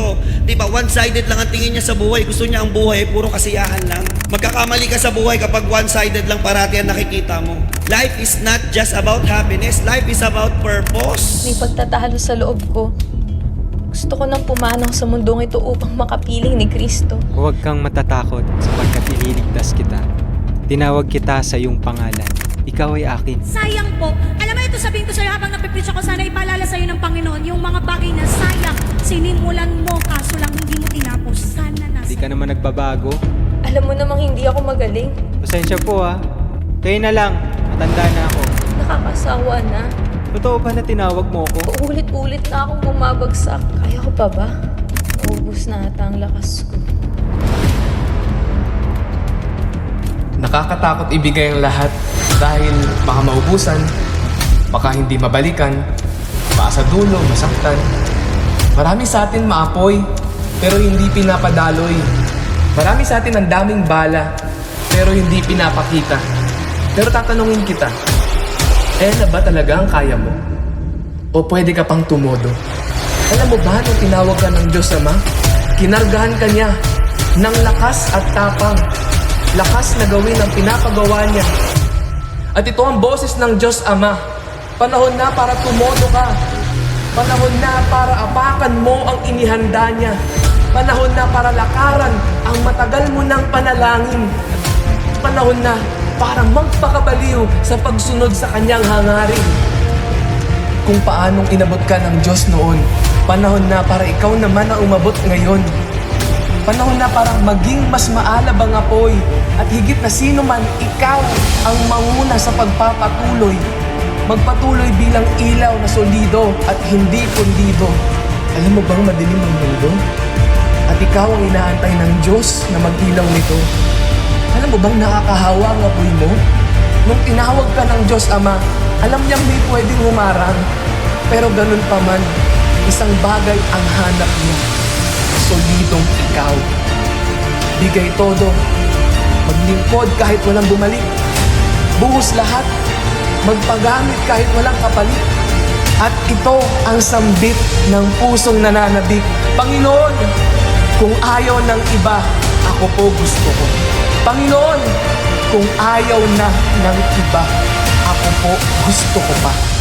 Kristo. Di ba? One-sided lang ang tingin niya sa buhay. Gusto niya ang buhay ay puro kasiyahan lang. Magkakamali ka sa buhay kapag one-sided lang parati ang nakikita mo. Life is not just about happiness. Life is about purpose. May pagtatalo sa loob ko. Gusto ko nang pumanaw sa mundong ito upang makapiling ni Kristo. Huwag kang matatakot sapagkat ililigtas kita. Tinawag kita sa iyong pangalan. Ikaw ay akin. Sayang po. Alam mo, ito sabihin ko sa'yo habang napipreach ako, sana ipaalala sa'yo ng Panginoon yung mga bagay na sayang sinimulan mo, kaso lang hindi mo tinapos. Sana nasa... Hindi ka naman nagbabago. Alam mo namang hindi ako magaling. Pasensya po ha. Kayo na lang. Matanda na ako. Nakakasawa na. Totoo ba na tinawag mo ako? Uulit-ulit na akong bumabagsak. Kaya ko pa ba? Naubos na ata ang lakas ko. Nakakatakot ibigay ang lahat dahil baka maubusan, baka hindi mabalikan, baka sa dulo masaktan. Marami sa atin maapoy, pero hindi pinapadaloy. Marami sa atin ang daming bala, pero hindi pinapakita. Pero tatanungin kita, na ba talaga ang kaya mo? O pwede ka pang tumodo? Alam mo ba nung tinawag ka ng Diyos Ama, kinargahan ka niya ng lakas at tapang. Lakas na gawin ang pinapagawa niya. At ito ang boses ng Diyos Ama. Panahon na para tumodo ka. Panahon na para apakan mo ang inihanda niya. Panahon na para lakaran ang matagal mo ng panalangin. Panahon na para magpakabaliw sa pagsunod sa kanyang hangarin. Kung paanong inabot ka ng Diyos noon, panahon na para ikaw naman ang umabot ngayon. Panahon na para maging mas maalab ang apoy at higit na sino man, ikaw ang mauna sa pagpapatuloy. Magpatuloy bilang ilaw na solido at hindi pundido. Alam mo bang madilim ang mundo? At ikaw ang inaantay ng Diyos na mag-ilaw nito. Alam mo bang nakakahawa ang apoy mo? Nung tinawag ka ng Diyos Ama, alam niyang may pwedeng humarang. Pero ganun pa man, isang bagay ang hanap niya. Solidong ikaw. Bigay todo. Maglingkod kahit walang bumalik. Buhos lahat. Magpagamit kahit walang kapalit. At ito ang sambit ng pusong nananabik. Panginoon, kung ayaw ng iba, ako po gusto ko. Panginoon, kung ayaw na ng iba, ako po gusto ko pa.